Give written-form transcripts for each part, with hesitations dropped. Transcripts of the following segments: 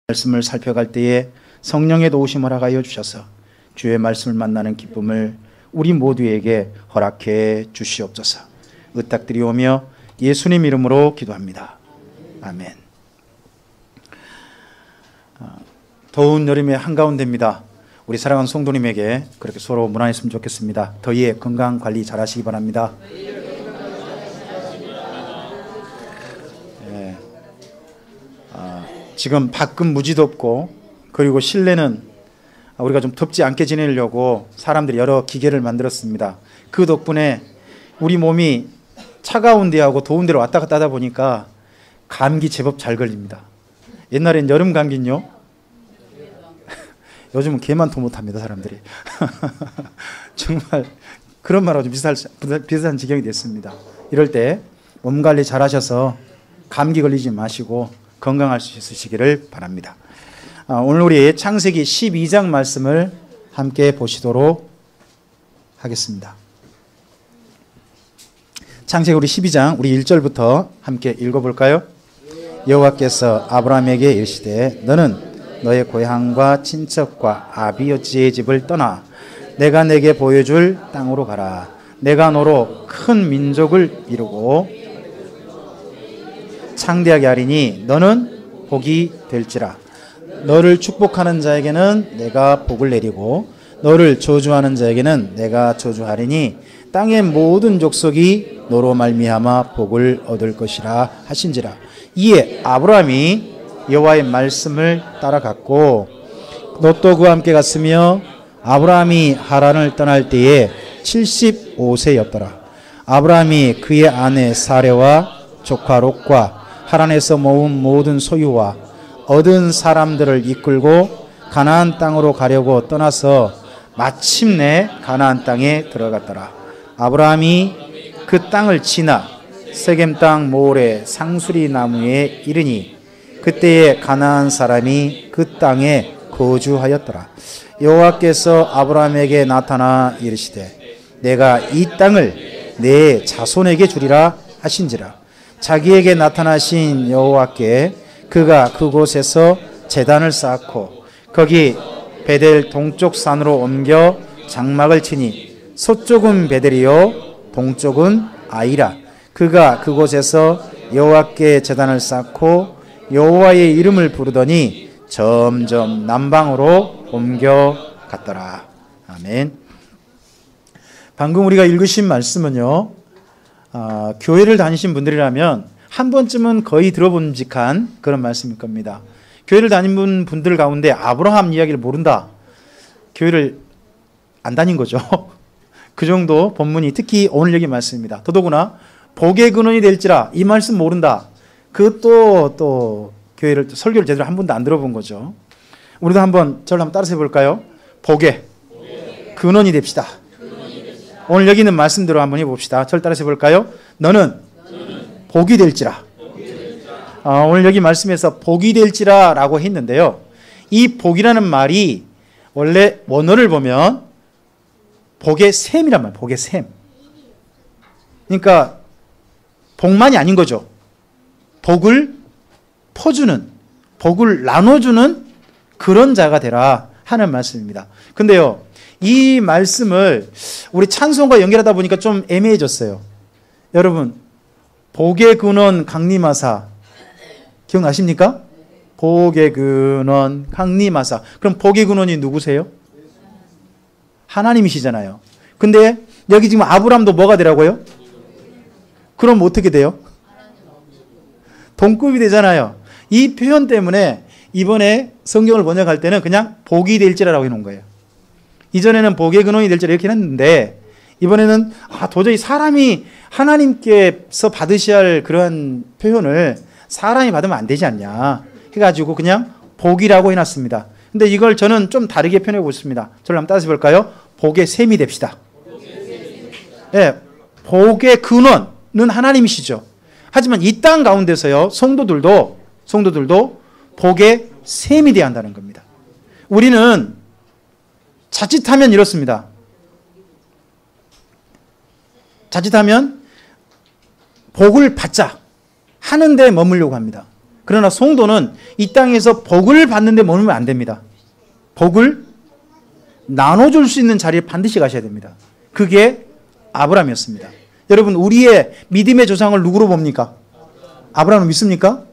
말씀을 살펴갈 때에 성령의 도우심을 허락하여 주셔서 주의 말씀을 만나는 기쁨을 우리 모두에게 허락해 주시옵소서. 의탁드리오며 예수님 이름으로 기도합니다. 아멘. 더운 여름의 한가운데입니다. 우리 사랑하는 성도님에게 그렇게 서로 문안했으면 좋겠습니다. 더위에 건강 관리 잘 하시기 바랍니다. 지금 밖은 무지 덥고, 그리고 실내는 우리가 좀 덥지 않게 지내려고 사람들이 여러 기계를 만들었습니다. 그 덕분에 우리 몸이 차가운 데하고 더운 데로 왔다 갔다 하다 보니까 감기 제법 잘 걸립니다. 옛날엔 여름 감기는요, 요즘은 개만 더 못합니다, 사람들이. 정말 그런 말하고 좀 비슷한 지경이 됐습니다. 이럴 때 몸 관리 잘 하셔서 감기 걸리지 마시고 건강할 수 있으시기를 바랍니다. 오늘 우리 창세기 12장 말씀을 함께 보시도록 하겠습니다. 창세기 우리 12장 우리 1절부터 함께 읽어볼까요? 여호와께서 아브라함에게 이르시되 너는 너의 고향과 친척과 아비어치의 집을 떠나 내가 내게 보여줄 땅으로 가라. 내가 너로 큰 민족을 이루고 창대하게 하리니 너는 복이 될지라. 너를 축복하는 자에게는 내가 복을 내리고 너를 저주하는 자에게는 내가 저주하리니 땅의 모든 족속이 너로 말미암아 복을 얻을 것이라 하신지라. 이에 아브라함이 여호와의 말씀을 따라갔고 롯도 그와 함께 갔으며 아브라함이 하란을 떠날 때에 75세였더라. 아브라함이 그의 아내 사레와 조카 롯과 하란에서 모은 모든 소유와 얻은 사람들을 이끌고 가나안 땅으로 가려고 떠나서 마침내 가나안 땅에 들어갔더라. 아브라함이 그 땅을 지나 세겜 땅 모래 상수리 나무에 이르니 그때에 가나안 사람이 그 땅에 거주하였더라. 여호와께서 아브라함에게 나타나 이르시되 내가 이 땅을 내 자손에게 주리라 하신지라. 자기에게 나타나신 여호와께 그가 그곳에서 제단을 쌓고 거기 베델 동쪽 산으로 옮겨 장막을 치니 서쪽은 베델이요 동쪽은 아이라. 그가 그곳에서 여호와께 제단을 쌓고 여호와의 이름을 부르더니 점점 남방으로 옮겨 갔더라. 아멘. 방금 우리가 읽으신 말씀은요, 교회를 다니신 분들이라면 한 번쯤은 거의 들어본직한 그런 말씀일 겁니다. 교회를 다니는 분들 가운데 아브라함 이야기를 모른다, 교회를 안 다닌 거죠. 그 정도 본문이 특히 오늘 여기 말씀입니다. 더더구나 복의 근원이 될지라, 이 말씀 모른다, 그것도 또 교회를 설교를 제대로 한 번도 안 들어본 거죠. 우리도 한번 저를 한번 따라서 해볼까요? 복의 근원이 됩시다. 오늘 여기 있는 말씀대로 한번 해봅시다. 저를 따라서 해볼까요? 너는 복이 될지라. 오늘 여기 말씀에서 복이 될지라 라고 했는데요, 이 복이라는 말이 원래 원어를 보면 복의 샘이란 말이에요. 복의 샘. 그러니까 복만이 아닌 거죠. 복을 퍼주는, 복을 나눠주는 그런 자가 되라 하는 말씀입니다. 근데요, 이 말씀을 우리 찬송과 연결하다 보니까 좀 애매해졌어요. 여러분, 복의 근원 강림하사 기억나십니까? 복의 근원 강림하사. 그럼 복의 근원이 누구세요? 하나님이시잖아요. 근데 여기 지금 아브람도 뭐가 되라고요? 그럼 어떻게 돼요? 동급이 되잖아요. 이 표현 때문에 이번에 성경을 번역할 때는 그냥 복이 될지라라고 해놓은 거예요. 이전에는 복의 근원이 될지라 이렇게 했는데 이번에는 도저히 사람이 하나님께서 받으셔야 할 그러한 표현을 사람이 받으면 안 되지 않냐 해가지고 그냥 복이라고 해놨습니다. 근데 이걸 저는 좀 다르게 표현해 보겠습니다. 저를 한번 따라서 볼까요? 복의 샘이 됩시다. 네, 복의 근원은 하나님이시죠. 하지만 이 땅 가운데서요, 성도들도 복의 샘이 되어야 한다는 겁니다. 우리는 자칫하면 이렇습니다. 자칫하면 복을 받자 하는 데 머물려고 합니다. 그러나 성도는 이 땅에서 복을 받는데 머물면 안 됩니다. 복을 나눠줄 수 있는 자리에 반드시 가셔야 됩니다. 그게 아브라함이었습니다. 여러분, 우리의 믿음의 조상을 누구로 봅니까? 아브라함을 믿습니까?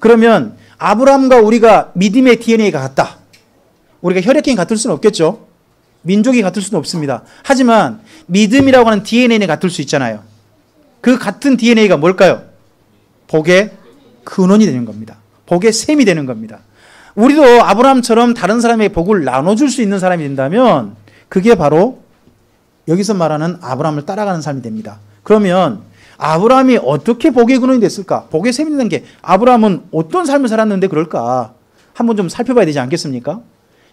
그러면 아브라함과 우리가 믿음의 DNA가 같다. 우리가 혈액형이 같을 수는 없겠죠. 민족이 같을 수는 없습니다. 하지만 믿음이라고 하는 DNA는 같을 수 있잖아요. 그 같은 DNA가 뭘까요? 복의 근원이 되는 겁니다. 복의 셈이 되는 겁니다. 우리도 아브라함처럼 다른 사람에게 복을 나눠줄 수 있는 사람이 된다면 그게 바로 여기서 말하는 아브라함을 따라가는 삶이 됩니다. 그러면 아브라함이 어떻게 복의 근원이 됐을까? 복의 셈이 되는 게 아브라함은 어떤 삶을 살았는데 그럴까? 한번 좀 살펴봐야 되지 않겠습니까?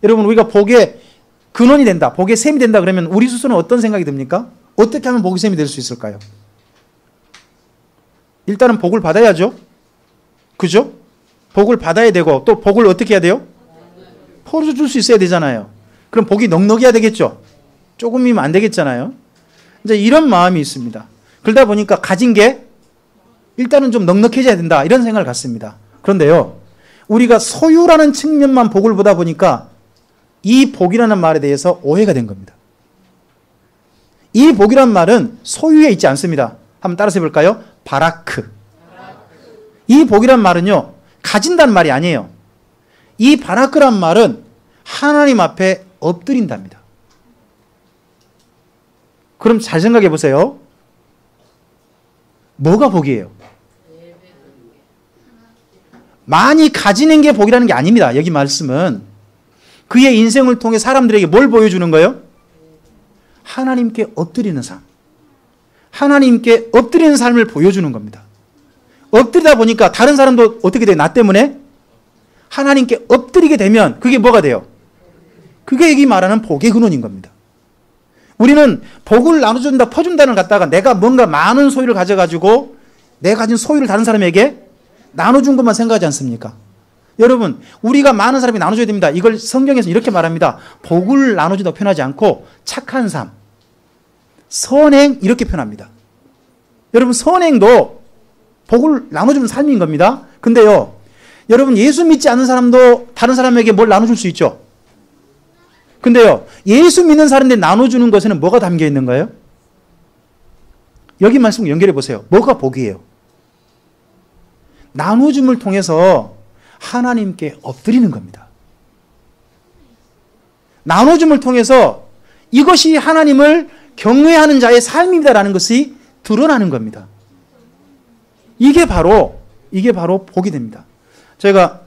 여러분, 우리가 복의 근원이 된다, 복의 셈이 된다 그러면 우리 스스로는 어떤 생각이 듭니까? 어떻게 하면 복의 셈이 될 수 있을까요? 일단은 복을 받아야죠. 그죠? 복을 받아야 되고 또 복을 어떻게 해야 돼요? 퍼줄 수 있어야 되잖아요. 그럼 복이 넉넉해야 되겠죠. 조금이면 안 되겠잖아요. 이제 이런 마음이 있습니다. 그러다 보니까 가진 게 일단은 좀 넉넉해져야 된다, 이런 생각을 갖습니다. 그런데요, 우리가 소유라는 측면만 복을 보다 보니까 이 복이라는 말에 대해서 오해가 된 겁니다. 이 복이라는 말은 소유에 있지 않습니다. 한번 따라서 해볼까요? 바라크. 이 복이란 말은요, 가진다는 말이 아니에요. 이 바라크란 말은 하나님 앞에 엎드린답니다. 그럼 잘 생각해 보세요. 뭐가 복이에요? 많이 가지는 게 복이라는 게 아닙니다. 여기 말씀은 그의 인생을 통해 사람들에게 뭘 보여주는 거예요? 하나님께 엎드리는 삶. 하나님께 엎드리는 삶을 보여주는 겁니다. 엎드리다 보니까 다른 사람도 어떻게 돼요? 나 때문에 하나님께 엎드리게 되면 그게 뭐가 돼요? 그게 여기 말하는 복의 근원인 겁니다. 우리는 복을 나눠준다, 퍼준다는 갖다가 내가 뭔가 많은 소유를 가져가지고 내가 가진 소유를 다른 사람에게 나눠준 것만 생각하지 않습니까? 여러분, 우리가 많은 사람이 나눠줘야 됩니다. 이걸 성경에서 이렇게 말합니다. 복을 나눠준다고 표현하지 않고 착한 삶, 선행, 이렇게 표현합니다. 여러분, 선행도 복을 나눠주는 삶인 겁니다. 근데요, 여러분, 예수 믿지 않는 사람도 다른 사람에게 뭘 나눠줄 수 있죠. 근데요, 예수 믿는 사람들 나눠주는 것에는 뭐가 담겨 있는 거예요? 여기 말씀 연결해 보세요. 뭐가 복이에요? 나눠줌을 통해서 하나님께 엎드리는 겁니다. 나눠줌을 통해서 이것이 하나님을 경외하는 자의 삶이다라는 것이 드러나는 겁니다. 이게 바로 복이 됩니다. 제가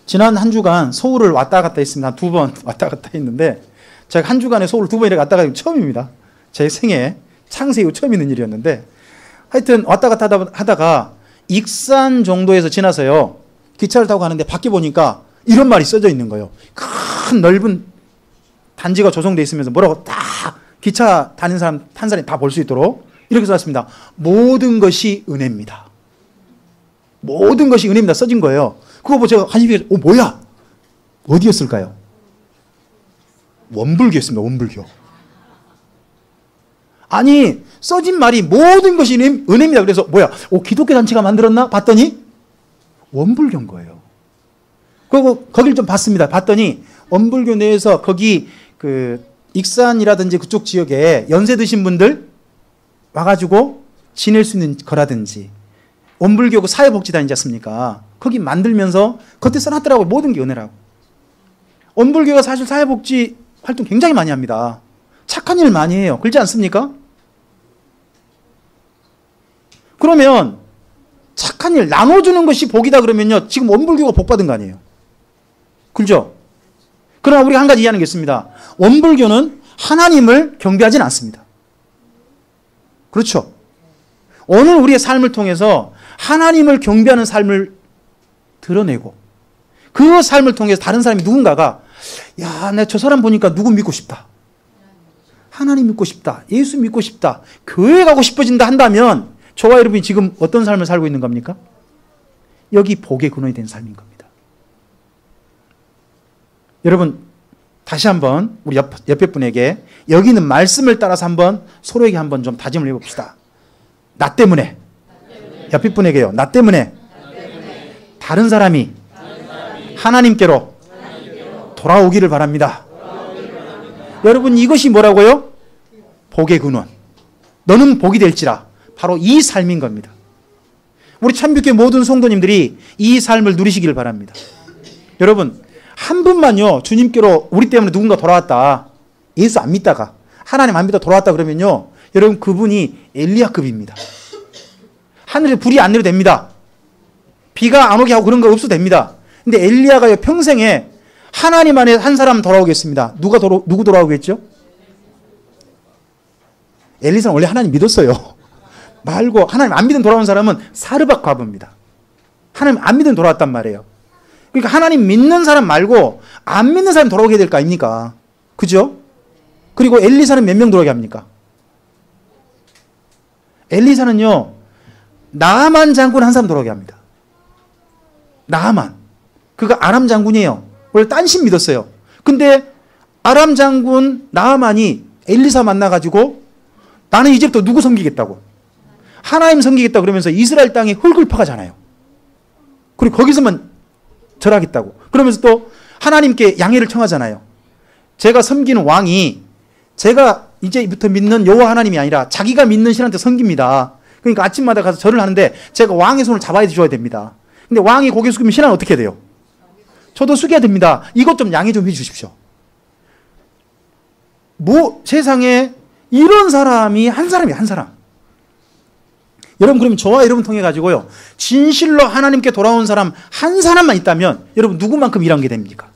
지난 한 주간 서울을 왔다 갔다 했습니다. 한 2번 왔다 갔다 했는데 제가 한 주간에 서울을 2번 이렇게 갔다 가는 게 처음입니다. 제 생애 창세 이후 처음 있는 일이었는데 하여튼 왔다 갔다 하다가 익산 정도에서 지나서요, 기차를 타고 가는데 밖에 보니까 이런 말이 써져 있는 거예요. 큰 넓은 단지가 조성되어 있으면서 뭐라고 딱 기차 타는 사람, 탄 사람이 다 볼 수 있도록 이렇게 써놨습니다. 모든 것이 은혜입니다. 모든 것이 은혜입니다. 써진 거예요. 그거 보고 제가 관심이 뭐야? 어디였을까요? 원불교였습니다. 원불교. 아니, 써진 말이 모든 것이 은혜입니다. 그래서 뭐야? 기독교 단체가 만들었나? 봤더니 원불교인 거예요. 그리고 거기를 좀 봤습니다. 봤더니 원불교 내에서 거기 그 익산이라든지 그쪽 지역에 연세 드신 분들 와가지고 지낼 수 있는 거라든지 원불교 사회복지단이지 않습니까? 거기 만들면서 겉에 써놨더라고요. 모든 게 은혜라고. 원불교가 사실 사회복지 활동 굉장히 많이 합니다. 착한 일 많이 해요. 그렇지 않습니까? 그러면 착한 일 나눠주는 것이 복이다 그러면요, 지금 원불교가 복받은 거 아니에요? 그렇죠? 그러나 우리가 한 가지 이해하는 게 있습니다. 원불교는 하나님을 경배하지는 않습니다. 그렇죠? 오늘 우리의 삶을 통해서 하나님을 경배하는 삶을 드러내고 그 삶을 통해서 다른 사람이 누군가가 야, 내 저 사람 보니까 누구 믿고 싶다. 하나님 믿고 싶다. 예수 믿고 싶다. 교회 가고 싶어진다 한다면 저와 여러분이 지금 어떤 삶을 살고 있는 겁니까? 여기 복의 근원이 된 삶인 겁니다. 여러분, 다시 한번 우리 옆에 분에게 여기 있는 말씀을 따라서 한번 서로에게 한번 좀 다짐을 해봅시다. 나 때문에. 옆에 분에게요. 나 때문에. 다른 사람이 하나님께로 돌아오기를 바랍니다. 여러분, 이것이 뭐라고요? 복의 근원. 너는 복이 될지라. 바로 이 삶인 겁니다. 우리 참빛교회 모든 성도님들이 이 삶을 누리시기를 바랍니다. 여러분, 한 분만요, 주님께로 우리 때문에 누군가 돌아왔다, 예수 안 믿다가 하나님 안 믿다 돌아왔다 그러면요, 여러분, 그분이 엘리야급입니다. 하늘에 불이 안 내려도 됩니다. 비가 안 오게 하고 그런 거 없어도 됩니다. 근데 엘리야가 평생에 하나님 안에 한 사람 돌아오겠습니다. 누구 돌아오겠죠? 엘리사는 원래 하나님 믿었어요. 말고 하나님 안 믿은 돌아온 사람은 사르밧 과부입니다. 하나님 안 믿은 돌아왔단 말이에요. 그러니까 하나님 믿는 사람 말고 안 믿는 사람 돌아오게 될 거 아닙니까? 그죠? 그리고 엘리사는 몇 명 돌아오게 합니까? 엘리사는요, 나아만 장군 한 사람 돌아오게 합니다. 나아만. 그가 아람 장군이에요. 원래 딴 신 믿었어요. 근데 아람 장군 나아만이 엘리사 만나가지고 나는 이제부터 누구 섬기겠다고, 하나님 섬기겠다 그러면서 이스라엘 땅에 흙을 퍼가잖아요. 그리고 거기서만 절하겠다고 그러면서 또 하나님께 양해를 청하잖아요. 제가 섬기는 왕이 제가 이제부터 믿는 여호와 하나님이 아니라 자기가 믿는 신한테 섬깁니다. 그러니까 아침마다 가서 절을 하는데 제가 왕의 손을 잡아야 줘야 됩니다. 근데 왕이 고개 숙이면 신하는 어떻게 해야 돼요? 저도 숙여야 됩니다. 이것 좀 양해 좀 해 주십시오. 세상에 이런 사람이 한 사람. 여러분, 그러면 저와 여러분 통해 가지고요, 진실로 하나님께 돌아온 사람 한 사람만 있다면 여러분 누구만큼 일한 게 됩니까?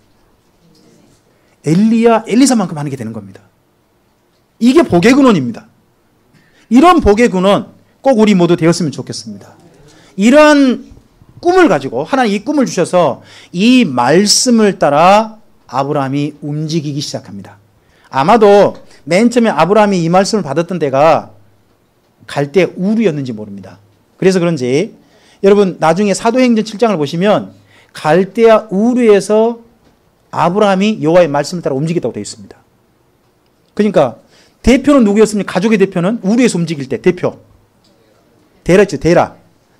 엘리사만큼 하는 게 되는 겁니다. 이게 복의 근원입니다. 이런 복의 근원 꼭 우리 모두 되었으면 좋겠습니다. 이러한 꿈을 가지고 하나님 이 꿈을 주셔서 이 말씀을 따라 아브라함이 움직이기 시작합니다. 아마도 맨 처음에 아브라함이 이 말씀을 받았던 때가 갈대 우르였는지 모릅니다. 그래서 그런지 여러분 나중에 사도행전 7장을 보시면 갈대아 우르에서 아브라함이 여호와의 말씀을 따라 움직였다고 되어 있습니다. 그러니까 대표는 누구였습니까? 가족의 대표는 우르에서 움직일 때 대표 데라였죠.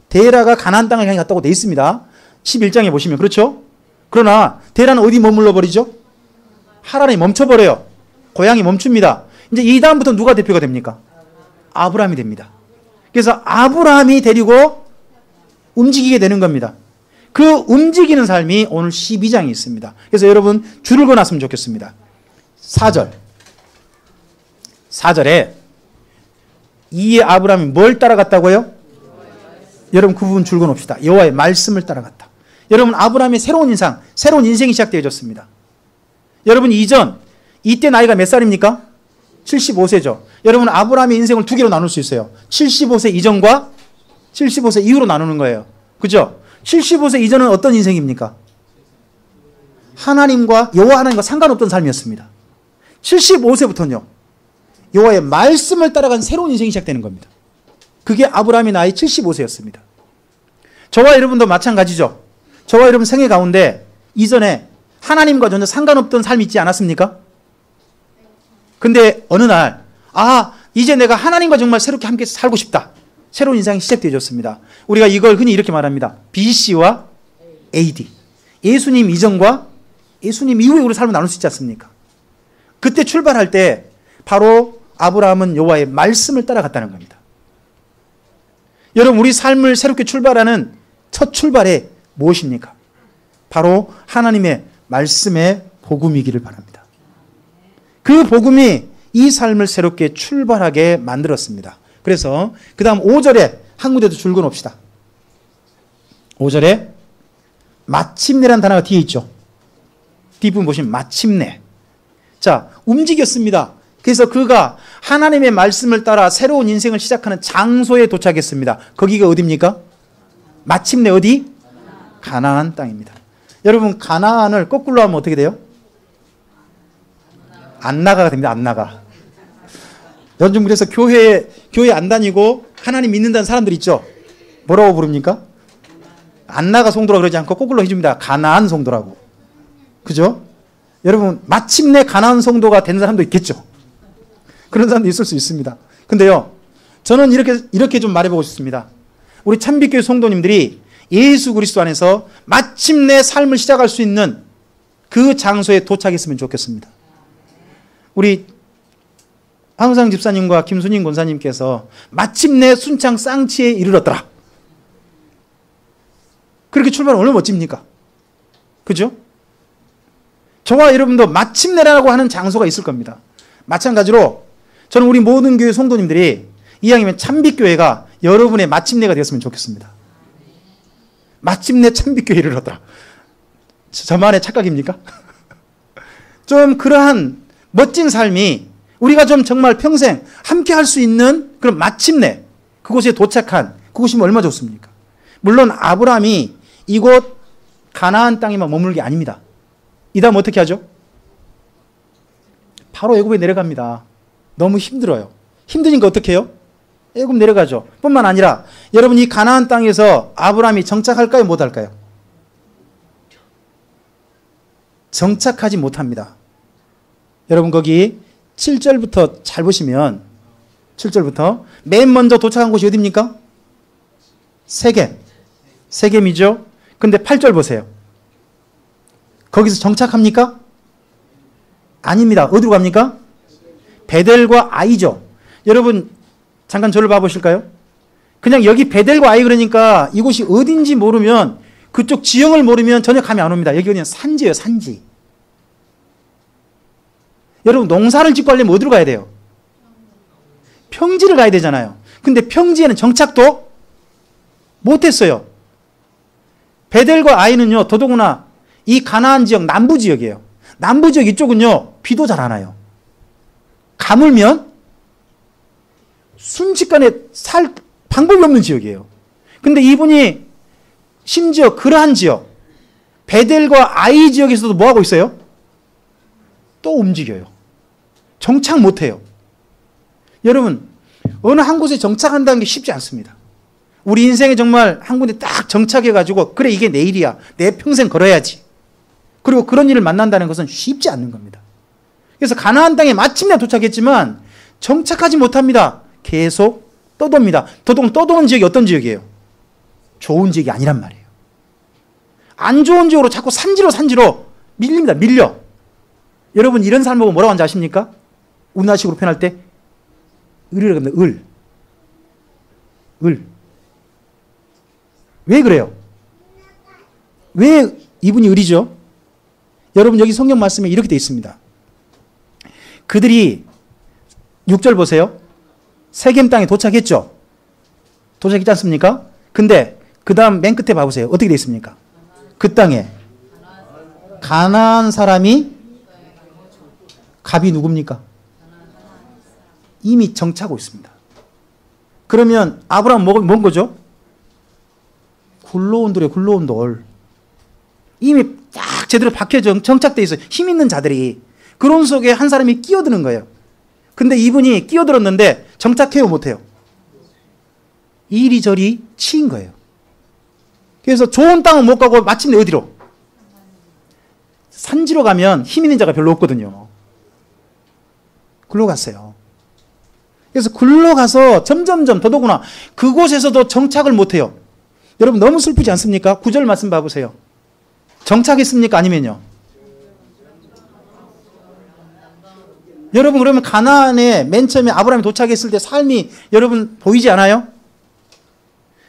데라가 가나안 땅을 향해 갔다고 되어 있습니다. 11장에 보시면. 그렇죠? 그러나 데라는 어디 머물러 버리죠? 하란에 멈춰버려요. 고향이 멈춥니다. 이제 이 다음부터 누가 대표가 됩니까? 아브라함이 됩니다. 그래서 아브라함이 데리고 움직이게 되는 겁니다. 그 움직이는 삶이 오늘 12장에 있습니다. 그래서 여러분 줄을 그어놨으면 좋겠습니다. 4절에 이에 아브라함이 뭘 따라갔다고요? 여러분 그 부분 줄 그어놓읍시다. 여호와의 말씀을 따라갔다. 여러분 아브라함의 새로운 인생이 시작되어졌습니다. 여러분 이때 나이가 몇 살입니까? 75세죠. 여러분 아브라함의 인생을 두 개로 나눌 수 있어요. 75세 이전과 75세 이후로 나누는 거예요. 그죠? 75세 이전은 어떤 인생입니까? 여호와 하나님과 상관없던 삶이었습니다. 75세부터는요. 여호와의 말씀을 따라간 새로운 인생이 시작되는 겁니다. 그게 아브라함의 나이 75세였습니다. 저와 여러분도 마찬가지죠. 저와 여러분 생애 가운데 이전에 하나님과 전혀 상관없던 삶이 있지 않았습니까? 근데 어느 날 이제 내가 하나님과 정말 새롭게 함께 살고 싶다. 새로운 인생이 시작되어졌습니다. 우리가 이걸 흔히 이렇게 말합니다. BC와 AD. 예수님 이전과 예수님 이후에 우리 삶을 나눌 수 있지 않습니까? 그때 출발할 때 바로 아브라함은 여호와의 말씀을 따라갔다는 겁니다. 여러분 우리 삶을 새롭게 출발하는 첫 출발에 무엇입니까? 바로 하나님의 말씀의 복음이기를 바랍니다. 그 복음이 이 삶을 새롭게 출발하게 만들었습니다. 그래서 그 다음 5절에 한 군데도 줄 그어놓읍시다. 5절에 마침내라는 단어가 뒤에 있죠. 뒷부분 보시면 마침내. 자, 움직였습니다. 그래서 그가 하나님의 말씀을 따라 새로운 인생을 시작하는 장소에 도착했습니다. 거기가 어디입니까? 마침내 어디? 가나안 땅입니다. 여러분 가나안을 거꾸로 하면 어떻게 돼요? 안나가가 됩니다. 안나가. 요즘 그래서 교회 안 다니고 하나님 믿는다는 사람들 있죠? 뭐라고 부릅니까? 안나가 송도라 그러지 않고 거꾸로 해줍니다. 가나안 송도라고. 그죠? 여러분 마침내 가나안 송도가 된 사람도 있겠죠? 그런 사람도 있을 수 있습니다. 근데요 저는 이렇게 좀 말해보고 싶습니다. 우리 참빛교회 성도님들이 예수 그리스도 안에서 마침내 삶을 시작할 수 있는 그 장소에 도착했으면 좋겠습니다. 우리 황우상 집사님과 김순인 권사님께서 마침내 순창 쌍치에 이르렀더라. 그렇게 출발하면 얼마나 멋집니까? 그죠? 저와 여러분도 마침내라고 하는 장소가 있을 겁니다. 마찬가지로 저는 우리 모든 교회 성도님들이 이왕이면 참빛교회가 여러분의 마침내가 되었으면 좋겠습니다. 마침내 참빛교회에 이르렀더라. 저만의 착각입니까? 좀 그러한 멋진 삶이 우리가 좀 정말 평생 함께 할 수 있는 그런 마침내, 그곳에 도착한 그곳이면 얼마나 좋습니까? 물론 아브라함이 이곳 가나안 땅에만 머물 게 아닙니다. 이 다음 어떻게 하죠? 바로 애굽에 내려갑니다. 너무 힘들어요. 힘드니까 어떻게 해요? 애굽 내려가죠. 뿐만 아니라 여러분 이 가나안 땅에서 아브라함이 정착할까요? 못할까요? 정착하지 못합니다. 여러분 거기 7절부터 잘 보시면 7절부터 맨 먼저 도착한 곳이 어디입니까? 세겜. 세겜이죠. 근데 8절 보세요. 거기서 정착합니까? 아닙니다. 어디로 갑니까? 베델과 아이죠. 여러분 잠깐 저를 봐보실까요? 그냥 여기 베델과 아이 그러니까 이곳이 어딘지 모르면 그쪽 지형을 모르면 전혀 감이 안 옵니다. 여기 그냥 산지예요. 산지. 여러분 농사를 짓고 하려면 어디로 가야 돼요? 평지를 가야 되잖아요. 근데 평지에는 정착도 못했어요. 베델과 아이는요. 더더구나 이 가나안 지역 남부 지역이에요. 남부 지역 이쪽은요. 비도 잘 안 와요. 가물면 순식간에 살 방법이 없는 지역이에요. 근데 이분이 심지어 그러한 지역 베델과 아이 지역에서도 뭐하고 있어요? 또 움직여요. 정착 못해요. 여러분 어느 한 곳에 정착한다는 게 쉽지 않습니다. 우리 인생에 정말 한 군데 딱 정착해가지고 그래 이게 내 일이야. 내 평생 걸어야지. 그리고 그런 일을 만난다는 것은 쉽지 않는 겁니다. 그래서 가나안 땅에 마침내 도착했지만 정착하지 못합니다. 계속 떠돕니다. 떠도는 지역이 어떤 지역이에요? 좋은 지역이 아니란 말이에요. 안 좋은 지역으로 자꾸 산지로 밀립니다. 밀려. 여러분 이런 삶 보고 뭐라고 하는지 아십니까? 우리나라식으로 표현할 때 을이라고 합니다. 을. 왜 그래요? 왜 이분이 을이죠? 여러분 여기 성경 말씀에 이렇게 되어 있습니다. 그들이 6절 보세요. 세겜 땅에 도착했죠? 도착했지 않습니까? 근데 그 다음 맨 끝에 봐보세요. 어떻게 되어 있습니까? 그 땅에 가나안 사람이 갑이 누굽니까? 이미 정착하고 있습니다. 그러면 아브라함 뭔 거죠? 굴러온 돌이에요. 굴러온 돌. 이미 딱 제대로 박혀 정착되어 있어요. 힘 있는 자들이. 그런 속에 한 사람이 끼어드는 거예요. 근데 이분이 끼어들었는데 정착해요? 못해요? 이리저리 치인 거예요. 그래서 좋은 땅은 못 가고 마침내 어디로? 산지로 가면 힘 있는 자가 별로 없거든요. 굴러갔어요. 그래서 굴러가서 점점점 더더구나 그곳에서도 정착을 못해요. 여러분 너무 슬프지 않습니까? 9절 말씀 봐보세요. 정착했습니까? 아니면요? 여러분 그러면 가나안에 맨 처음에 아브라함이 도착했을 때 삶이 여러분 보이지 않아요?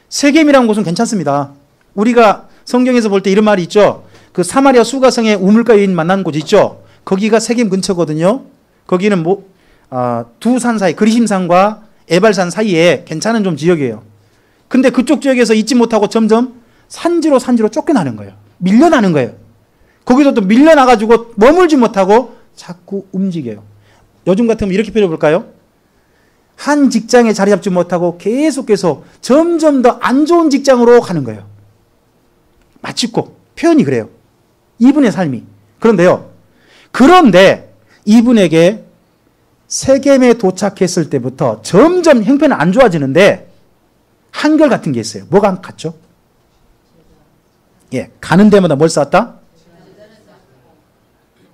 세겜이라는 곳은 괜찮습니다. 우리가 성경에서 볼 때 이런 말이 있죠. 그 사마리아 수가성에 우물가 여인 만난 곳 있죠. 거기가 세겜 근처거든요. 거기는 두 산 사이 그리심산과 에발산 사이에 괜찮은 좀 지역이에요. 근데 그쪽 지역에서 있지 못하고 점점 산지로 쫓겨나는 거예요. 밀려나는 거예요. 거기서 또 밀려나가지고 머물지 못하고 자꾸 움직여요. 요즘 같으면 이렇게 표현해 볼까요? 한 직장에 자리 잡지 못하고 계속해서 점점 더 안 좋은 직장으로 가는 거예요. 마치고 표현이 그래요. 이분의 삶이. 그런데 이분에게 세겜에 도착했을 때부터 점점 형편은 안 좋아지는데 한결같은 게 있어요. 뭐가 같죠? 예, 가는 데마다 뭘 쌓았다?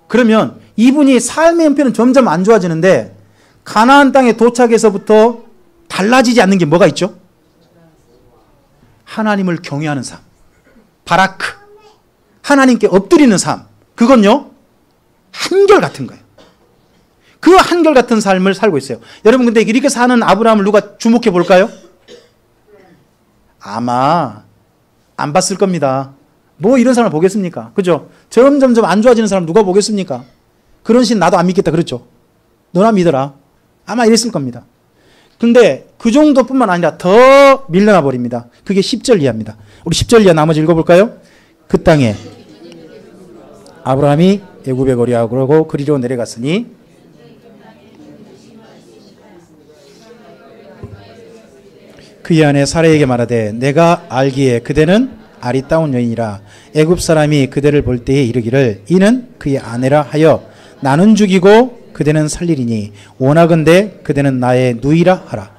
그러면 이분이 삶의 형편은 점점 안 좋아지는데 가나안 땅에 도착해서부터 달라지지 않는 게 뭐가 있죠? 하나님을 경외하는 삶. 바라크. 하나님께 엎드리는 삶. 그건요, 한결같은 거예요. 그 한결같은 삶을 살고 있어요. 여러분, 근데 이렇게 사는 아브라함을 누가 주목해 볼까요? 아마 안 봤을 겁니다. 뭐 이런 사람을 보겠습니까? 그죠? 점점점 안 좋아지는 사람 누가 보겠습니까? 그런 신 나도 안 믿겠다 그랬죠. 너나 믿어라. 아마 이랬을 겁니다. 근데 그 정도뿐만 아니라 더 밀려나 버립니다. 그게 10절 이하입니다. 우리 10절 이하 나머지 읽어볼까요? 그 땅에 아브라함이 애굽에 거리하고 그리로 내려갔으니 그의 아내 사라에게 말하되 내가 알기에 그대는 아리따운 여인이라 애굽 사람이 그대를 볼 때에 이르기를 이는 그의 아내라 하여 나는 죽이고 그대는 살리리니 원하건대 그대는 나의 누이라 하라.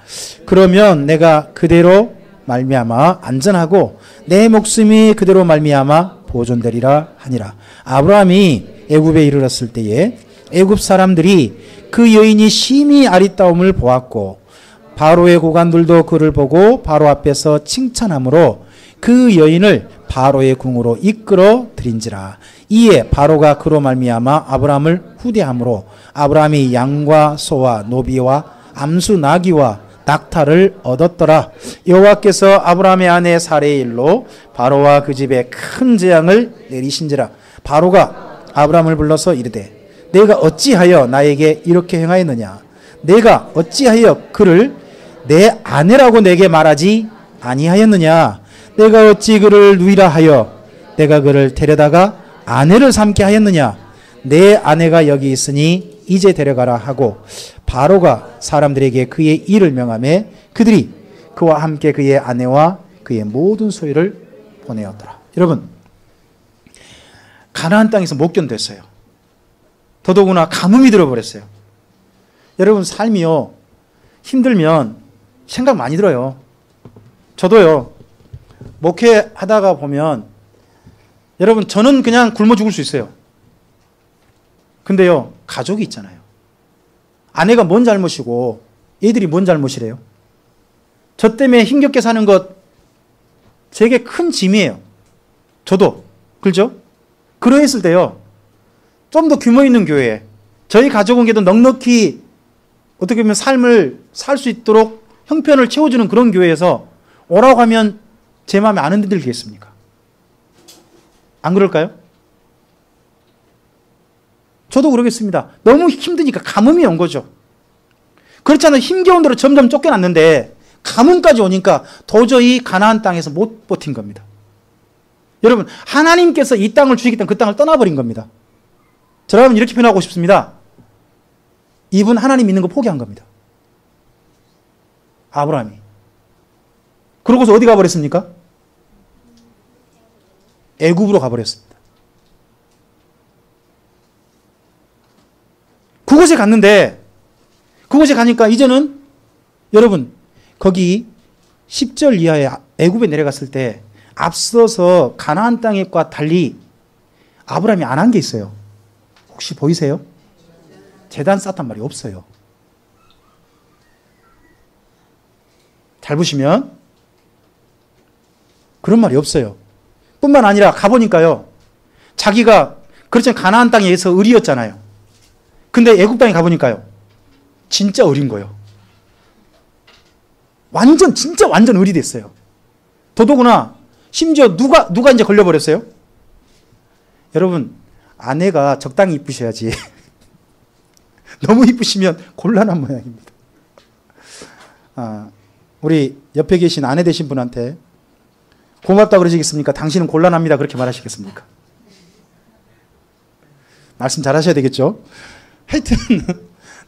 그러면 내가 그대로 말미암아 안전하고 내 목숨이 그대로 말미암아 보존되리라 하니라. 아브라함이 애굽에 이르렀을 때에 애굽 사람들이 그 여인이 심히 아리따움을 보았고 바로의 고관들도 그를 보고 바로 앞에서 칭찬하므로 그 여인을 바로의 궁으로 이끌어 들인지라. 이에 바로가 그로 말미암아 아브라함을 후대함으로 아브라함이 양과 소와 노비와 암수 나귀와 낙타를 얻었더라. 여호와께서 아브라함의 아내 사레의 일로 바로와 그 집에 큰 재앙을 내리신지라. 바로가 아브라함을 불러서 이르되 내가 어찌하여 나에게 이렇게 행하였느냐? 내가 어찌하여 그를 내 아내라고 내게 말하지 아니하였느냐? 내가 어찌 그를 누이라 하여 내가 그를 데려다가 아내를 삼게 하였느냐? 내 아내가 여기 있으니 이제 데려가라 하고 바로가 사람들에게 그의 일을 명하매 그들이 그와 함께 그의 아내와 그의 모든 소유를 보내었더라. 여러분, 가나안 땅에서 못 견뎠어요. 더더구나 가뭄이 들어버렸어요. 여러분, 삶이요, 힘들면 생각 많이 들어요. 저도요, 목회하다가 보면 여러분, 저는 그냥 굶어 죽을 수 있어요. 근데요, 가족이 있잖아요. 아내가 뭔 잘못이고 애들이 뭔 잘못이래요? 저 때문에 힘겹게 사는 것 제게 큰 짐이에요. 저도. 그렇죠? 그러했을 때요, 좀 더 규모 있는 교회, 저희 가족은 그래도 넉넉히 어떻게 보면 삶을 살 수 있도록 형편을 채워주는 그런 교회에서 오라고 하면 제 마음에 안 흔들리겠습니까? 안 그럴까요? 저도 그러겠습니다. 너무 힘드니까 가뭄이 온 거죠. 그렇잖아요. 힘겨운 대로 점점 쫓겨났는데 가뭄까지 오니까 도저히 가나안 땅에서 못 버틴 겁니다. 여러분, 하나님께서 이 땅을 주시기 때문에 그 땅을 떠나버린 겁니다. 저라면 이렇게 표현하고 싶습니다. 이분 하나님 믿는 거 포기한 겁니다. 아브라함이. 그러고서 어디 가버렸습니까? 애굽으로 가버렸습니다. 그곳에 갔는데, 그곳에 가니까 이제는 여러분, 거기 10절 이하에 애굽에 내려갔을 때 앞서서 가나안 땅과 달리 아브라함이 안 한 게 있어요. 혹시 보이세요? 제단 쌓았단 말이 없어요. 잘 보시면 그런 말이 없어요. 뿐만 아니라 가보니까요, 자기가 그렇잖아요. 가나안 땅에서 을이었잖아요. 근데 애굽 땅에 가보니까요, 진짜 을인 거예요. 진짜 완전 을이 됐어요. 더더구나 심지어 누가 이제 걸려버렸어요? 여러분, 아내가 적당히 이쁘셔야지 너무 이쁘시면 곤란한 모양입니다. 우리 옆에 계신 아내 되신 분한테 고맙다 그러시겠습니까? 당신은 곤란합니다 그렇게 말하시겠습니까? 말씀 잘 하셔야 되겠죠? 하여튼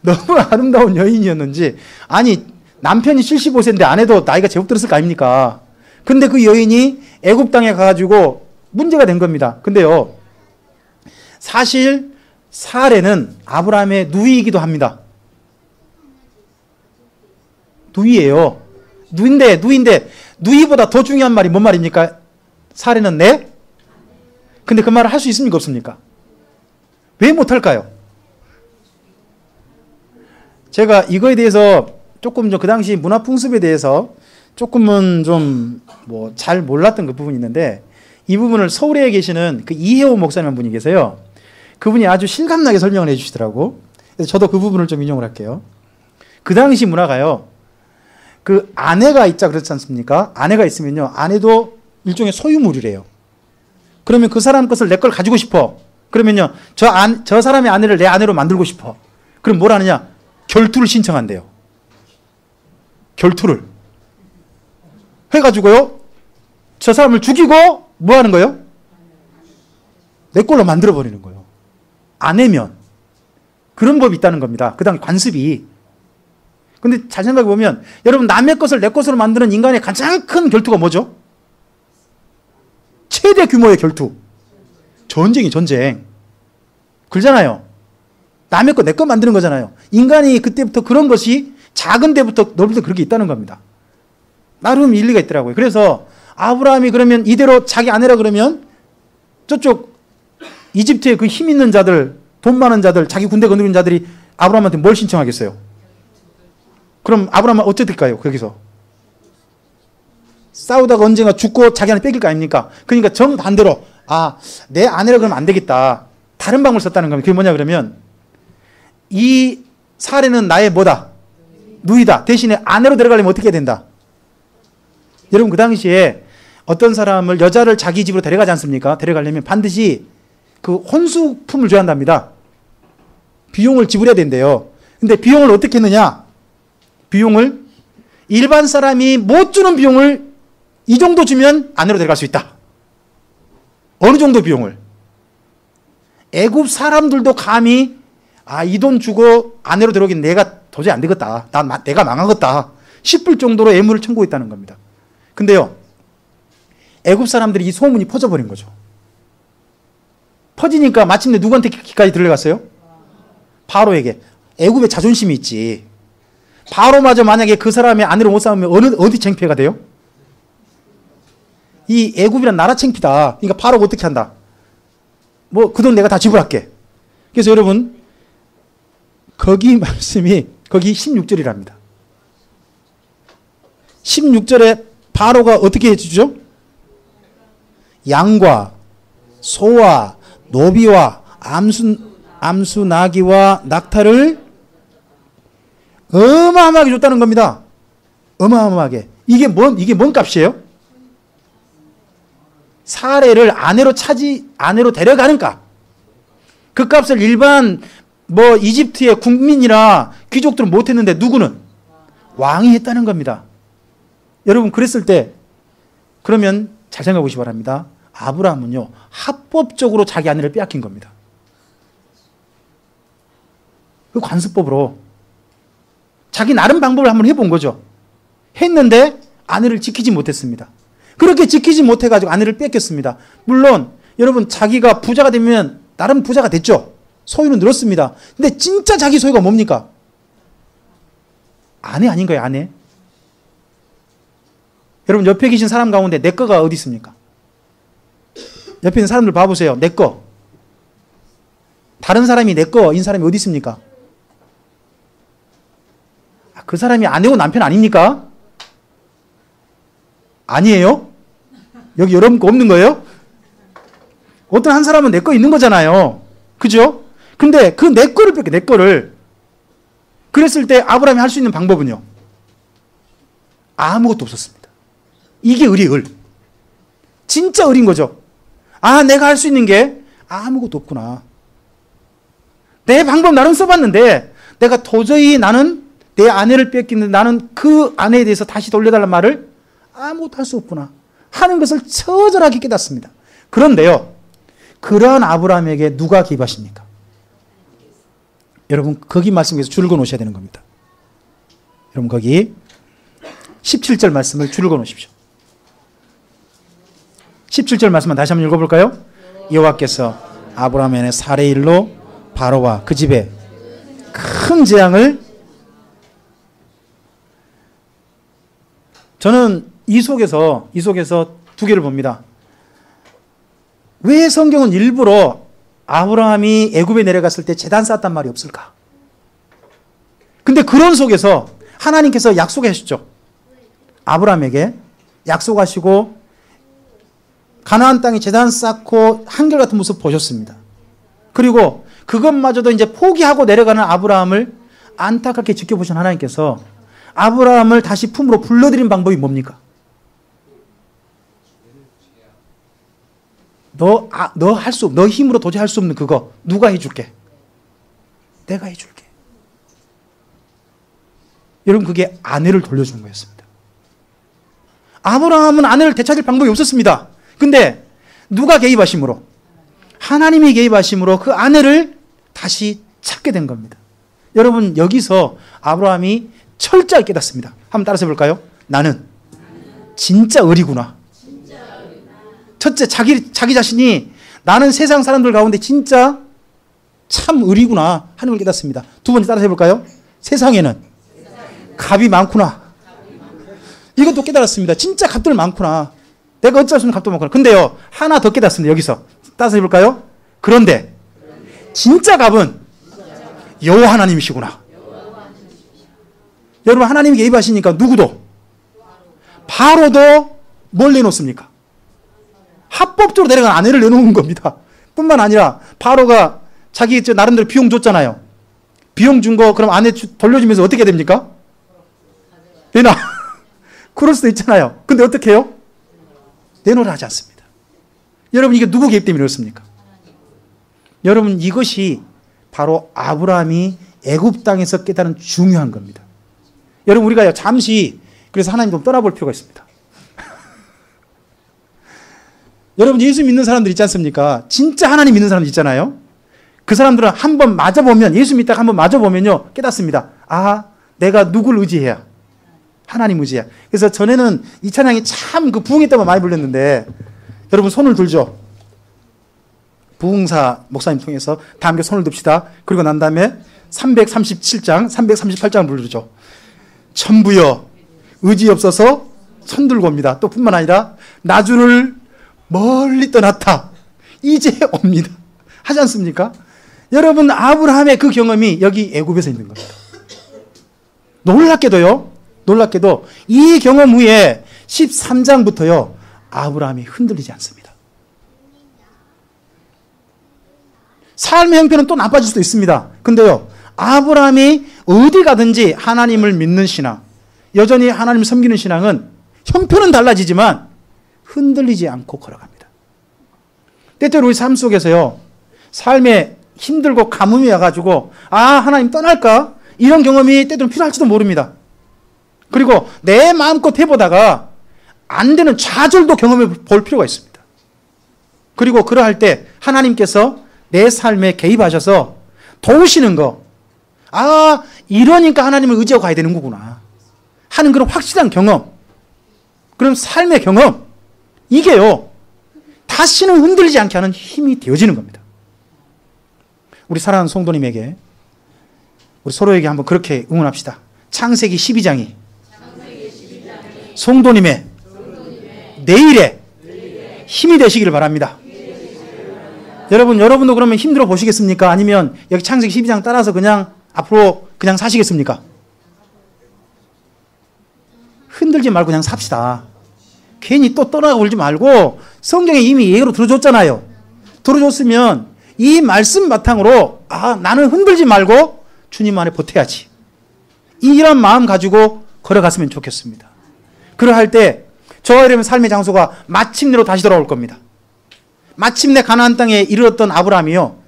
너무 아름다운 여인이었는지, 아니 남편이 75세인데 아내도 나이가 제법 들었을 거 아닙니까? 근데 그 여인이 애굽 땅에 가가지고 문제가 된 겁니다. 근데요, 사실 사레는 아브라함의 누이이기도 합니다. 누이예요. 누이인데 누이보다 더 중요한 말이 뭔 말입니까? 사레는 내? 근데 그 말을 할 수 있습니까? 없습니까? 왜 못할까요? 제가 이거에 대해서 조금 그 당시 문화 풍습에 대해서 조금은 좀 잘 몰랐던 그 부분이 있는데, 이 부분을 서울에 계시는 그 이혜호 목사님 한 분이 계세요. 그분이 아주 실감나게 설명을 해주시더라고. 그래서 저도 그 부분을 좀 인용을 할게요. 그 당시 문화가요, 그 아내가 있자 그렇지 않습니까? 아내가 있으면요, 아내도 일종의 소유물이래요. 그러면 그 사람 것을 내 걸 가지고 싶어. 그러면요, 저 사람의 아내를 내 아내로 만들고 싶어. 그럼 뭘 하느냐? 결투를 신청한대요. 결투를. 해가지고요, 저 사람을 죽이고 뭐 하는 거예요? 내 걸로 만들어버리는 거예요. 아내면. 그런 법이 있다는 겁니다. 그 다음에 관습이. 근데 잘 생각해 보면, 여러분, 남의 것을 내 것으로 만드는 인간의 가장 큰 결투가 뭐죠? 최대 규모의 결투. 전쟁이 전쟁. 그러잖아요. 남의 거 내 거 만드는 거잖아요. 인간이 그때부터 그런 것이 작은 데부터 넓을 때 그렇게 있다는 겁니다. 나름 일리가 있더라고요. 그래서 아브라함이 그러면 이대로 자기 아내라 그러면 저쪽 이집트의 그 힘 있는 자들, 돈 많은 자들, 자기 군대 거느리는 자들이 아브라함한테 뭘 신청하겠어요? 그럼 아브라함은 어떻게 될까요? 거기서 싸우다가 언젠가 죽고 자기 아내 뺏길 거 아닙니까? 그러니까 정반대로, 내 아내라 그러면 안 되겠다. 다른 방법을 썼다는 겁니다. 그게 뭐냐 그러면, 이 사례는 나의 뭐다? 누이다. 대신에 아내로 데려가려면 어떻게 해야 된다? 여러분, 그 당시에 어떤 사람을, 여자를 자기 집으로 데려가지 않습니까? 데려가려면 반드시 그 혼수품을 줘야 한답니다. 비용을 지불해야 된대요. 근데 비용을 어떻게 했느냐? 비용을 일반 사람이 못 주는 비용을 이 정도 주면 아내로 데려갈 수 있다. 어느 정도 비용을? 애굽 사람들도 감히 이 돈 주고 아내로 데려오긴 내가 도저히 안 되겠다. 내가 망하겠다 싶을 정도로 애무를 청구했다는 겁니다. 근데요, 애굽 사람들이 이 소문이 퍼져버린 거죠. 퍼지니까 마침내 누구한테 기까지 들려갔어요? 바로에게. 애굽에 자존심이 있지. 바로마저 만약에 그 사람의 아내로 못 싸우면 어디 창피해가 돼요? 이 애굽이란 나라 창피다. 그러니까 바로가 어떻게 한다? 뭐 그 돈 내가 다 지불할게. 그래서 여러분, 거기 말씀이 거기 16절이랍니다. 16절에 바로가 어떻게 해주죠? 양과 소와 노비와 암수 나귀와 낙타를 어마어마하게 줬다는 겁니다. 어마어마하게. 이게 뭔 값이에요? 사례를 아내로 데려가는 값. 그 값을 일반 이집트의 국민이나 귀족들은 못했는데 누구는? 왕이 했다는 겁니다. 여러분, 그랬을 때 그러면 잘 생각해 보시기 바랍니다. 아브라함은요, 합법적으로 자기 아내를 빼앗긴 겁니다. 그 관습법으로 자기 나름 방법을 한번 해본 거죠. 했는데 아내를 지키지 못했습니다. 그렇게 지키지 못해가지고 아내를 뺏겼습니다. 물론 여러분, 자기가 부자가 되면 나름 부자가 됐죠. 소유는 늘었습니다. 근데 진짜 자기 소유가 뭡니까? 아내 아닌 거예요, 아내. 여러분, 옆에 계신 사람 가운데 내 거가 어디 있습니까? 옆에 있는 사람들 봐보세요. 내 거. 다른 사람이 내 거인 사람이 어디 있습니까? 그 사람이 아내고 남편 아닙니까? 아니에요? 여기 여러분 거 없는 거예요? 어떤 한 사람은 내 거 있는 거잖아요. 그죠? 근데 그 내 거를 뺏겨, 내 거를. 그랬을 때 아브라함이 할 수 있는 방법은요? 아무것도 없었습니다. 이게 을. 진짜 을인 거죠. 내가 할 수 있는 게 아무것도 없구나. 내 방법 나름 써봤는데 내가 도저히 나는 내 아내를 뺏기는데 나는 그 아내에 대해서 다시 돌려달라는 말을 아무것도 할 수 없구나 하는 것을 처절하게 깨닫습니다. 그런데요, 그러한 아브라함에게 누가 기입하십니까? 여러분, 거기 말씀에서 줄을 그어 놓으셔야 되는 겁니다. 여러분, 거기 17절 말씀을 줄을 그어 놓으십시오. 17절 말씀만 다시 한번 읽어볼까요? 여호와께서 아브라함의 사례 일로 바로와 그 집에 큰 재앙을. 저는 이 속에서 두 개를 봅니다. 왜 성경은 일부러 아브라함이 애굽에 내려갔을 때 제단 쌓았단 말이 없을까? 근데 그런 속에서 하나님께서 약속하셨죠. 아브라함에게 약속하시고 가나안 땅에 제단 쌓고 한결같은 모습 보셨습니다. 그리고 그것마저도 이제 포기하고 내려가는 아브라함을 안타깝게 지켜보신 하나님께서 아브라함을 다시 품으로 불러들인 방법이 뭡니까? 너 힘으로 도저히 할 수 없는 그거 누가 해줄게? 내가 해줄게. 여러분, 그게 아내를 돌려준 거였습니다. 아브라함은 아내를 되찾을 방법이 없었습니다. 근데 누가 개입하심으로? 하나님이 개입하심으로 그 아내를 다시 찾게 된 겁니다. 여러분, 여기서 아브라함이 철저하게 깨닫습니다. 한번 따라서 해볼까요? 나는 진짜 의리구나. 첫째, 자기 자신이 나는 세상 사람들 가운데 진짜 참 의리구나 하는 걸 깨닫습니다. 두 번째, 따라서 해볼까요? 세상에는 갑이 많구나. 이것도 깨달았습니다. 진짜 갑들 많구나. 내가 어쩔 수 없는 갑도 많구나. 근데요, 하나 더 깨닫습니다. 여기서 따라서 해볼까요? 그런데 진짜 갑은 여호와 하나님이시구나. 여러분, 하나님이 개입하시니까 누구도, 바로도 뭘 내놓습니까? 합법적으로 내려간 아내를 내놓은 겁니다. 뿐만 아니라 바로가 자기 나름대로 비용 줬잖아요. 비용 준 거 그럼 아내 돌려주면서 어떻게 됩니까? 내놔. 그럴 수도 있잖아요. 근데 어떻게 해요? 내놓으라 하지 않습니다. 여러분, 이게 누구 개입 때문에 그렇습니까? 여러분, 이것이 바로 아브라함이 애굽 땅에서 깨달은 중요한 겁니다. 여러분, 우리가 잠시 그래서 하나님 좀 떠나볼 필요가 있습니다. 여러분, 예수 믿는 사람들 있지 않습니까? 진짜 하나님 믿는 사람들 있잖아요. 그 사람들은 한번 맞아보면, 예수 믿다가 한번 맞아보면요, 깨닫습니다. 아, 내가 누굴 의지해야? 하나님 의지해야. 그래서 전에는 이 찬양이 참 그 부흥회 때만 많이 불렸는데, 여러분 손을 들죠. 부흥사 목사님 통해서 다 함께 손을 듭시다. 그리고 난 다음에 337장, 338장을 부르죠. 천부여 의지 없어서 손 들고 옵니다. 또 뿐만 아니라 나주를 멀리 떠났다. 이제 옵니다. 하지 않습니까? 여러분, 아브라함의 그 경험이 여기 애굽에서 있는 겁니다. 놀랍게도 이 경험 후에 13장부터요, 아브라함이 흔들리지 않습니다. 삶의 형편은 또 나빠질 수도 있습니다. 근데요, 아브라함이 어디 가든지 하나님을 믿는 신앙, 여전히 하나님을 섬기는 신앙은 형편은 달라지지만 흔들리지 않고 걸어갑니다. 때때로 우리 삶 속에서요, 삶에 힘들고 가뭄이 와가지고 하나님 떠날까? 이런 경험이 때때로 필요할지도 모릅니다. 그리고 내 마음껏 해보다가 안 되는 좌절도 경험해 볼 필요가 있습니다. 그리고 그러할 때 하나님께서 내 삶에 개입하셔서 도우시는 거, 이러니까 하나님을 의지하고 가야 되는 거구나 하는 그런 확실한 경험, 그럼 삶의 경험, 이게요, 다시는 흔들리지 않게 하는 힘이 되어지는 겁니다. 우리 사랑하는 성도님에게, 우리 서로에게 한번 그렇게 응원합시다. 창세기 12장이 성도님의 내일의 힘이 되시기를 바랍니다. 여러분도 그러면 힘들어 보시겠습니까? 아니면 여기 창세기 12장 따라서 그냥 앞으로 그냥 사시겠습니까? 흔들지 말고 그냥 삽시다. 괜히 또 떠나고 울지 말고, 성경에 이미 예로 들어줬잖아요. 들어줬으면 이 말씀 바탕으로 나는 흔들지 말고 주님 안에 버텨야지, 이런 마음 가지고 걸어갔으면 좋겠습니다. 그러할 때 저와 여러분의 삶의 장소가 마침내로 다시 돌아올 겁니다. 마침내 가나안 땅에 이르렀던 아브라함이요,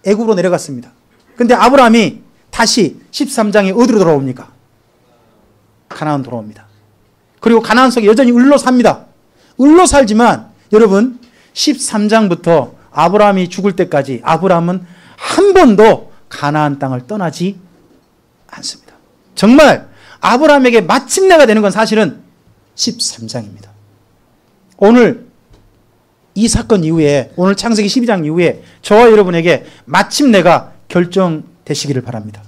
애굽으로 내려갔습니다. 근데 아브라함이 다시 13장에 어디로 돌아옵니까? 가나안 돌아옵니다. 그리고 가나안 속에 여전히 을로 삽니다. 을로 살지만 여러분, 13장부터 아브라함이 죽을 때까지 아브라함은 한 번도 가나안 땅을 떠나지 않습니다. 정말 아브라함에게 마침내가 되는 건 사실은 13장입니다. 오늘 이 사건 이후에, 오늘 창세기 12장 이후에 저와 여러분에게 마침내가 결정되시기를 바랍니다.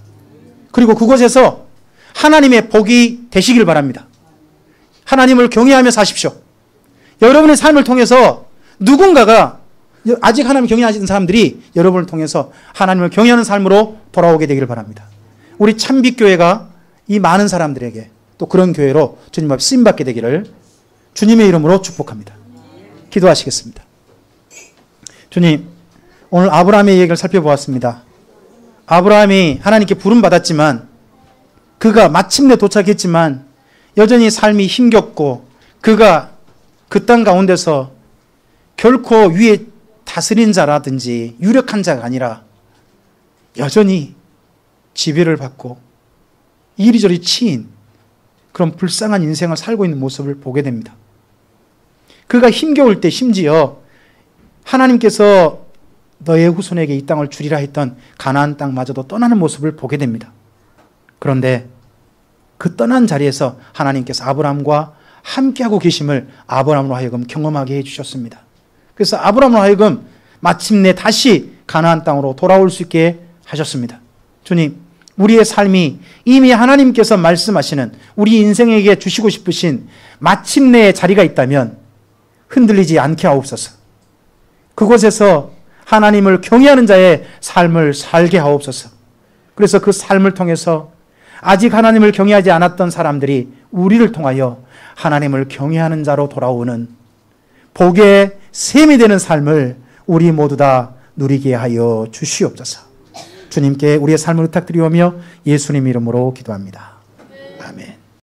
그리고 그곳에서 하나님의 복이 되시기를 바랍니다. 하나님을 경외하며 사십시오. 여러분의 삶을 통해서 누군가가, 아직 하나님을 경외하시는 사람들이 여러분을 통해서 하나님을 경외하는 삶으로 돌아오게 되기를 바랍니다. 우리 참빛교회가 이 많은 사람들에게 또 그런 교회로 주님 앞에 쓰임받게 되기를 주님의 이름으로 축복합니다. 기도하시겠습니다. 주님, 오늘 아브라함의 얘기를 살펴보았습니다. 아브라함이 하나님께 부름받았지만 그가 마침내 도착했지만 여전히 삶이 힘겹고 그가 그 땅 가운데서 결코 위에 다스린 자라든지 유력한 자가 아니라 여전히 지배를 받고 이리저리 치인 그런 불쌍한 인생을 살고 있는 모습을 보게 됩니다. 그가 힘겨울 때 심지어 하나님께서 너의 후손에게 이 땅을 주리라 했던 가나안 땅마저도 떠나는 모습을 보게 됩니다. 그런데 그 떠난 자리에서 하나님께서 아브라함과 함께하고 계심을 아브라함으로 하여금 경험하게 해주셨습니다. 그래서 아브라함으로 하여금 마침내 다시 가나안 땅으로 돌아올 수 있게 하셨습니다. 주님, 우리의 삶이 이미 하나님께서 말씀하시는 우리 인생에게 주시고 싶으신 마침내의 자리가 있다면 흔들리지 않게 하옵소서. 그곳에서 하나님을 경외하는 자의 삶을 살게 하옵소서. 그래서 그 삶을 통해서 아직 하나님을 경외하지 않았던 사람들이 우리를 통하여 하나님을 경외하는 자로 돌아오는 복의 셈이 되는 삶을 우리 모두 다 누리게 하여 주시옵소서. 주님께 우리의 삶을 부탁드리오며 예수님 이름으로 기도합니다.